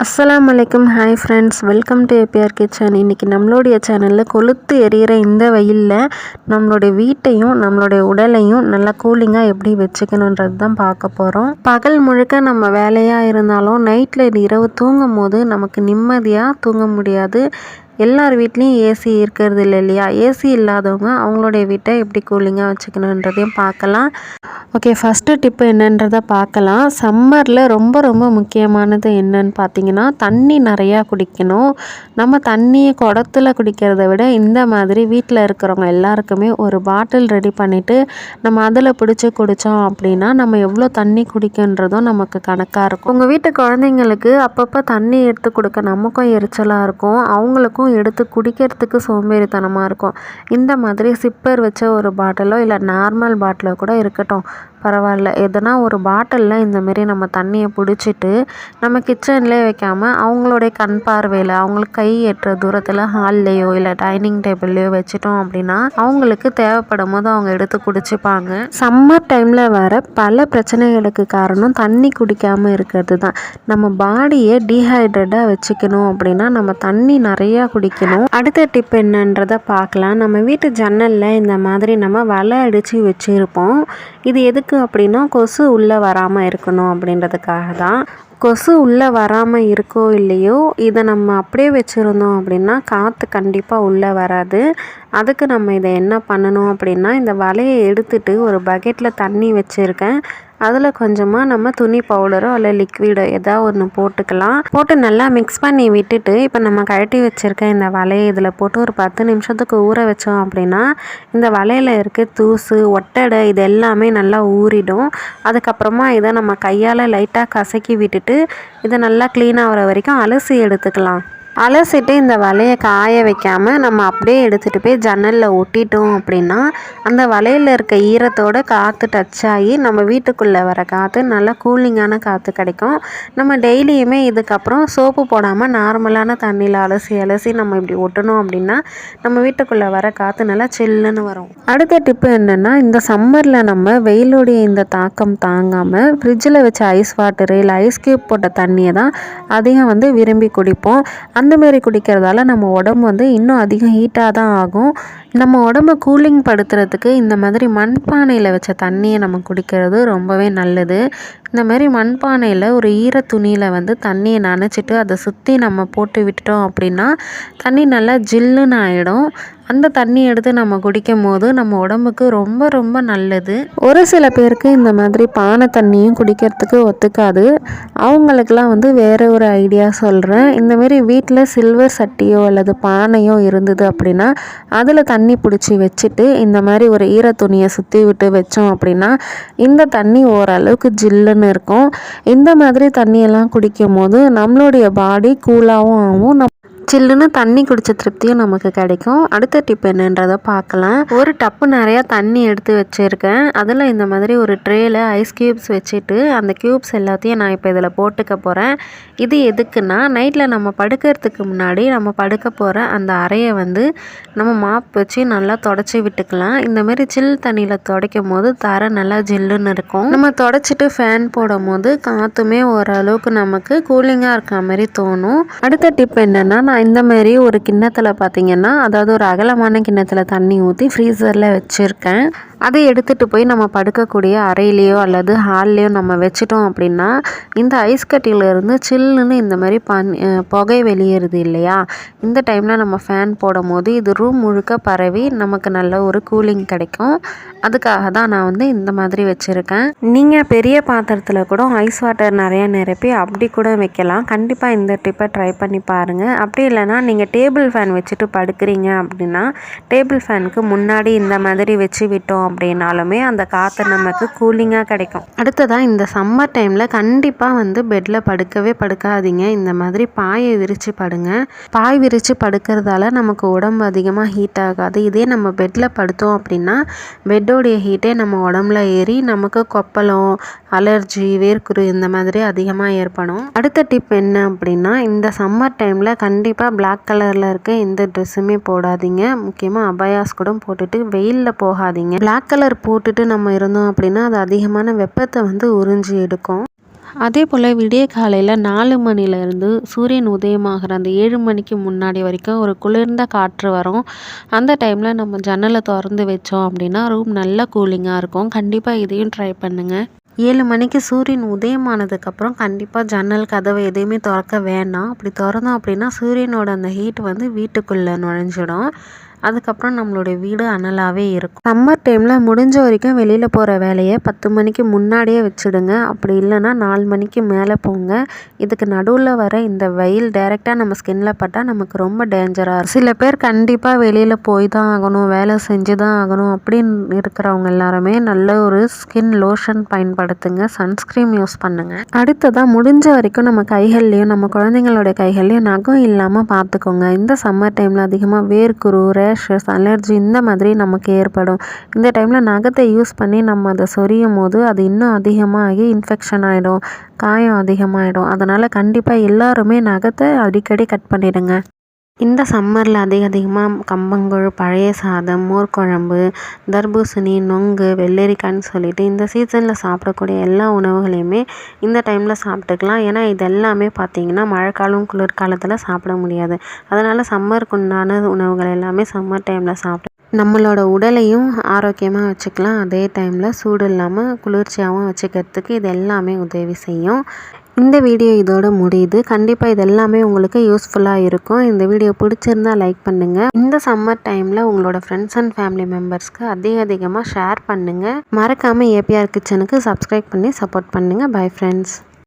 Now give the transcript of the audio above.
அஸ்ஸலாமு அலைக்கும். Hi friends, welcome to APR kitchen. இன்றைக்கி நம்மளுடைய சேனலில் கொளுத்து எரியிற இந்த வெயிலில் நம்மளுடைய வீட்டையும் நம்மளுடைய உடலையும் நல்லா கூலிங்காக எப்படி வச்சுக்கணுன்றது தான் பார்க்க போகிறோம். பகல் முழுக்க நம்ம வேலையாக இருந்தாலும் நைட்டில் இரவு தூங்கும் போது நமக்கு நிம்மதியாக தூங்க முடியாது. எல்லார் வீட்லேயும் ஏசி இருக்கிறது இல்லை இல்லையா? ஏசி இல்லாதவங்க அவங்களுடைய வீட்டை எப்படி கூலிங்காக வச்சுக்கணுன்றதையும் பார்க்கலாம். ஓகே, ஃபஸ்ட்டு டிப்பு என்னன்றதை பார்க்கலாம். சம்மரில் ரொம்ப ரொம்ப முக்கியமானது என்னன்னு பார்த்தீங்கன்னா, தண்ணி நிறையா குடிக்கணும். நம்ம தண்ணியை குடத்துல குடிக்கிறத விட இந்த மாதிரி வீட்டில் இருக்கிறவங்க எல்லாருக்குமே ஒரு பாட்டில் ரெடி பண்ணிவிட்டு நம்ம அதில் பிடிச்சி குடித்தோம் அப்படின்னா நம்ம எவ்வளோ தண்ணி குடிக்கின்றதும் நமக்கு கணக்காக இருக்கும். உங்கள் வீட்டு குழந்தைங்களுக்கு அப்பப்போ தண்ணி எடுத்து கொடுக்க நமக்கும் எரிச்சலாக இருக்கும், அவங்களுக்கும் எடுத்து குடிக்கிறதுக்கு சோம்பேறித்தனமாக இருக்கும். இந்த மாதிரி சிப்பர் வச்ச ஒரு பாட்டிலோ இல்லை நார்மல் பாட்டிலோ கூட இருக்கட்டும், பரவாயில்ல. எதனா ஒரு பாட்டிலில் இந்தமாரி நம்ம தண்ணியை பிடிச்சிட்டு நம்ம கிச்சன்லேயே வைக்காமல் அவங்களுடைய கண் பார்வையில் அவங்களுக்கு கை எட்டுற தூரத்தில் ஹால்லேயோ இல்லை டைனிங் டேபிள்லேயோ வச்சிட்டோம் அப்படின்னா அவங்களுக்கு தேவைப்படும் போது அவங்க எடுத்து குடிச்சுப்பாங்க. சம்மர் டைமில் வர பல பிரச்சனைகளுக்கு காரணம் தண்ணி குடிக்காமல் இருக்கிறது தான். நம்ம பாடியை டீஹைட்ரேட்டாக வச்சுக்கணும் அப்படின்னா நம்ம தண்ணி நிறையா குடிக்கணும். அடுத்த டிப் என்னன்றதை பார்க்கலாம். நம்ம வீட்டு ஜன்னலில் இந்த மாதிரி நம்ம வலை அடித்து வச்சுருப்போம். இது எதுக்கு அப்படின்னா கொசு உள்ளே வராமல் இருக்கணும் அப்படின்றதுக்காக தான். கொசு உள்ளே வராமல் இருக்கோ இல்லையோ, இதை நம்ம அப்படியே வச்சுருந்தோம் அப்படின்னா காற்று கண்டிப்பாக உள்ளே வராது. அதுக்கு நம்ம இதை என்ன பண்ணணும் அப்படின்னா, இந்த வலையை எடுத்துகிட்டு ஒரு பக்கெட்டில் தண்ணி வச்சுருக்கேன். அதில் கொஞ்சமாக நம்ம துணி பவுடரோ இல்லை லிக்விடோ ஏதாவது ஒன்று போட்டுக்கலாம். போட்டு நல்லா மிக்ஸ் பண்ணி விட்டுட்டு இப்போ நம்ம கழட்டி வச்சுருக்க இந்த வலையை இதில் போட்டு ஒரு 10 நிமிஷத்துக்கு ஊற வச்சோம் அப்படின்னா இந்த வலையில் இருக்க தூசு ஒட்டடை இது எல்லாமே நல்லா ஊறிடும். அதுக்கப்புறமா இதை நம்ம கையால் லைட்டாக கசக்கி விட்டுட்டு இதை நல்லா க்ளீன் ஆகிற வரைக்கும் அலசி எடுத்துக்கலாம். அலசிட்டு இந்த வலையை காய வைக்காமல் நம்ம அப்படியே எடுத்துகிட்டு போய் ஜன்னலில் ஒட்டிட்டோம் அப்படின்னா அந்த வலையில் இருக்க ஈரத்தோடு காற்று டச் ஆகி நம்ம வீட்டுக்குள்ளே வர காற்று நல்லா கூலிங்கான காற்று கிடைக்கும். நம்ம டெய்லியுமே இதுக்கப்புறம் சோப்பு போடாமல் நார்மலான தண்ணியில் அலசி நம்ம இப்படி ஒட்டணும் அப்படின்னா நம்ம வீட்டுக்குள்ளே வர காற்று நல்லா சில்லுன்னு வரும். அடுத்த டிப்பு என்னென்னா, இந்த சம்மரில் நம்ம வெயிலுடைய இந்த தாக்கம் தாங்காமல் ஃப்ரிட்ஜில் வச்ச ஐஸ் வாட்டரு இல்லை ஐஸ் க்யூப் போட்ட தண்ணியை தான் அதிகம் விரும்பி குடிப்போம். அந்தமாரி குடிக்கிறதால நம்ம உடம்பு இன்னும் அதிகம் ஹீட்டாக தான் ஆகும். நம்ம உடம்பை கூலிங் படுத்துறதுக்கு இந்த மாதிரி மண்பானையில் வச்ச தண்ணியை நம்ம குடிக்கிறது ரொம்பவே நல்லது. இந்த மாதிரி மண்பானையில் ஒரு ஈர துணியில் தண்ணியை நனைச்சிட்டு அதை சுற்றி நம்ம போட்டு விட்டுட்டோம் அப்படின்னா தண்ணி நல்லா ஜில்லுன்னு ஆகிடும். அந்த தண்ணி எடுத்து நம்ம குடிக்கும் போது நம்ம உடம்புக்கு ரொம்ப ரொம்ப நல்லது. ஒரு சில பேருக்கு இந்த மாதிரி பானை தண்ணியும் குடிக்கிறதுக்கு ஒத்துக்காது. அவங்களுக்கெல்லாம் வேறு ஒரு ஐடியா சொல்கிறேன். இந்தமாரி வீட்டில் சில்வர் சட்டியோ அல்லது பானையோ இருந்தது அப்படின்னா அதில் தண்ணி பிடிச்சி வச்சுட்டு இந்த மாதிரி ஒரு ஈர துணியை சுற்றி விட்டு வச்சோம் அப்படின்னா இந்த தண்ணி ஓரளவுக்கு ஜில்லுன்னு இருக்கும். இந்த மாதிரி தண்ணியெல்லாம் குடிக்கும் போது நம்மளுடைய பாடி கூலாகவும் ஆகும், சில்லுன்னு தண்ணி குடித்த திருப்தியும் நமக்கு கிடைக்கும். அடுத்த டிப் என்னன்றதை பார்க்கலாம். ஒரு டப்பு நிறையா தண்ணி எடுத்து வச்சுருக்கேன். அதில் இந்த மாதிரி ஒரு ட்ரேயில் ஐஸ் க்யூப்ஸ் வச்சுட்டு அந்த க்யூப்ஸ் எல்லாத்தையும் நான் இப்போ இதில் போட்டுக்க போகிறேன். இது எதுக்குன்னா, நைட்டில் நம்ம படுக்கிறதுக்கு முன்னாடி நம்ம படுக்க போகிற அந்த அறையை நம்ம மாப் வச்சு நல்லா தொடச்சி விட்டுக்கலாம். இந்தமாரி சில் தண்ணியில் துடைக்கும் போது தரை நல்லா ஜில்லுன்னு இருக்கும். நம்ம தொடச்சிட்டு ஃபேன் போடும் போது காற்றுமே ஓரளவுக்கு நமக்கு கூலிங்காக இருக்க மாதிரி தோணும். அடுத்த டிப் என்னென்னா, இந்த மாதிரி ஒரு கிண்ணத்தில் பார்த்திங்கன்னா, அதாவது ஒரு அகலமான கிண்ணத்தில் தண்ணி ஊற்றி ஃப்ரீசரில் வச்சுருக்கேன். அதை எடுத்துகிட்டு போய் நம்ம படுக்கக்கூடிய அறையிலையோ அல்லது ஹால்லையோ நம்ம வச்சிட்டோம் அப்படின்னா இந்த ஐஸ் கட்டியிலேருந்து சில்லுன்னு இந்த மாதிரி புகை வெளியேறுது இல்லையா? இந்த டைமில் நம்ம ஃபேன் போடும் போது இது ரூம் முழுக்க பரவி நமக்கு நல்ல ஒரு கூலிங் கிடைக்கும். அதுக்காக தான் நான் இந்த மாதிரி வச்சுருக்கேன். நீங்கள் பெரிய பாத்திரத்தில் கூட ஐஸ் வாட்டர் நிறையா நிரப்பி அப்படி கூட வைக்கலாம். கண்டிப்பாக இந்த டிப்பை ட்ரை பண்ணி பாருங்கள். அப்படி இல்லைனா நீங்கள் டேபிள் ஃபேன் வச்சுட்டு படுக்கிறீங்க அப்படின்னா டேபிள் ஃபேனுக்கு முன்னாடி இந்த மாதிரி வச்சு விட்டோம் அப்படின்னாலுமே அந்த காற்று நமக்கு கூலிங்காக கிடைக்கும். அடுத்ததாக இந்த சம்மர் டைமில் கண்டிப்பாக பெட்டில் படுக்கவே படுக்காதீங்க. இந்த மாதிரி பாயை விரித்து படுங்க. பாய் விரித்து படுக்கிறதால நமக்கு உடம்பு அதிகமாக ஹீட் ஆகாது. இதே நம்ம பெட்டில் படுத்தோம் அப்படின்னா பெட்டோடைய ஹீட்டே நம்ம உடம்புல ஏறி நமக்கு கொப்பளம், அலர்ஜி, வேர்க்குரு இந்த மாதிரி அதிகமாக ஏற்படும். அடுத்த டிப் என்ன அப்படின்னா, இந்த சம்மர் டைமில் கண்டிப்பாக பிளாக் கலரில் இருக்க எந்த ட்ரெஸ்ஸுமே போடாதீங்க. முக்கியமாக அபாயாஸ் கூட போட்டுட்டு வெயிலில் போகாதீங்க. பிளாக் கலர் போட்டுட்டு நம்ம இருந்தோம் அப்படின்னா அது அதிகமான வெப்பத்தை உறிஞ்சி எடுக்கும். அதே போல் விடிய காலையில் 4 மணிலேருந்து சூரியன் உதயமாகிற அந்த 7 மணிக்கு முன்னாடி வரைக்கும் ஒரு குளிர்ந்த காற்று வரும். அந்த டைமில் நம்ம ஜன்னலை திறந்து வச்சோம் அப்படின்னா ரூம் நல்லா கூலிங்காக இருக்கும். கண்டிப்பாக இதையும் ட்ரை பண்ணுங்கள். 7 மணிக்கு சூரியன் உதயமானதுக்கப்புறம் கண்டிப்பாக ஜன்னல் கதவு எதையுமே திறக்க வேண்டாம். அப்படி திறந்தோம் அப்படின்னா சூரியனோட அந்த ஹீட் வந்து வீட்டுக்குள்ளே நுழைஞ்சிடும். அதுக்கப்புறம் நம்மளுடைய வீடு அனலாகவே இருக்கும். சம்மர் டைமில் முடிஞ்ச வரைக்கும் வெளியில் போகிற வேலையை 10 மணிக்கு முன்னாடியே வச்சுடுங்க. அப்படி இல்லைன்னா 4 மணிக்கு மேலே போங்க. இதுக்கு நடுவில் வர இந்த வெயில் டைரெக்டாக நம்ம ஸ்கின்ல பட்டால் நமக்கு ரொம்ப டேஞ்சராக இருக்கும். சில பேர் கண்டிப்பாக வெளியில் போய் தான் ஆகணும், வேலை செஞ்சு தான் ஆகணும் அப்படின்னு இருக்கிறவங்க எல்லாருமே நல்ல ஒரு ஸ்கின் லோஷன் பயன்படுத்துங்க, சன்ஸ்க்ரீம் யூஸ் பண்ணுங்கள். அடுத்ததாக முடிஞ்ச வரைக்கும் நம்ம கைகள்லேயும் நம்ம குழந்தைங்களோட கைகள்லேயும் நகம் இல்லாமல் பார்த்துக்கோங்க. இந்த சம்மர் டைமில் அதிகமாக வேர்க்குரு, ரேஷஸ், அலர்ஜி இந்த மாதிரி நமக்கு ஏற்படும். இந்த டைமில் நகத்தை யூஸ் பண்ணி நம்ம அதை சொரியும் போது அது இன்னும் அதிகமாகி இன்ஃபெக்ஷன் ஆகிடும், காயம் அதிகமாகிடும். அதனால் கண்டிப்பாக எல்லாருமே நகத்தை அடிக்கடி கட் பண்ணிடுங்க. இந்த சம்மரில் அதிகமாக கம்பங்கூழ், பழைய சாதம், மோர் குழம்பு, தர்பூசணி, நொங்கு, வெள்ளரிக்காய்ன்னு சொல்லிட்டு இந்த சீசனில் சாப்பிடக்கூடிய எல்லா உணவுகளையுமே இந்த டைமில் சாப்பிட்டுக்கலாம். ஏன்னா இது எல்லாமே பார்த்திங்கன்னா மழைக்காலம், குளிர்காலத்தில் சாப்பிட முடியாது. அதனால் சம்மருக்கு உண்டான உணவுகள் எல்லாமே சம்மர் டைமில் சாப்பிட்டு நம்மளோட உடலையும் ஆரோக்கியமாக வச்சுக்கலாம். அதே டைமில் சூடு இல்லாமல் குளிர்ச்சியாகவும் வச்சுக்கிறதுக்கு இது எல்லாமே உதவி செய்யும். இந்த வீடியோ இதோட முடியுது. கண்டிப்பாக இது எல்லாமே உங்களுக்கு யூஸ்ஃபுல்லாக இருக்கும். இந்த வீடியோ பிடிச்சிருந்தா லைக் பண்ணுங்கள். இந்த சம்மர் டைமில் உங்களோட ஃப்ரெண்ட்ஸ் அண்ட் ஃபேமிலி மெம்பர்ஸ்க்கு அதிகமாக ஷேர் பண்ணுங்கள். மறக்காமல் ஏபிஆர் கிச்சனுக்கு சப்ஸ்கிரைப் பண்ணி சப்போர்ட் பண்ணுங்கள். Bye friends.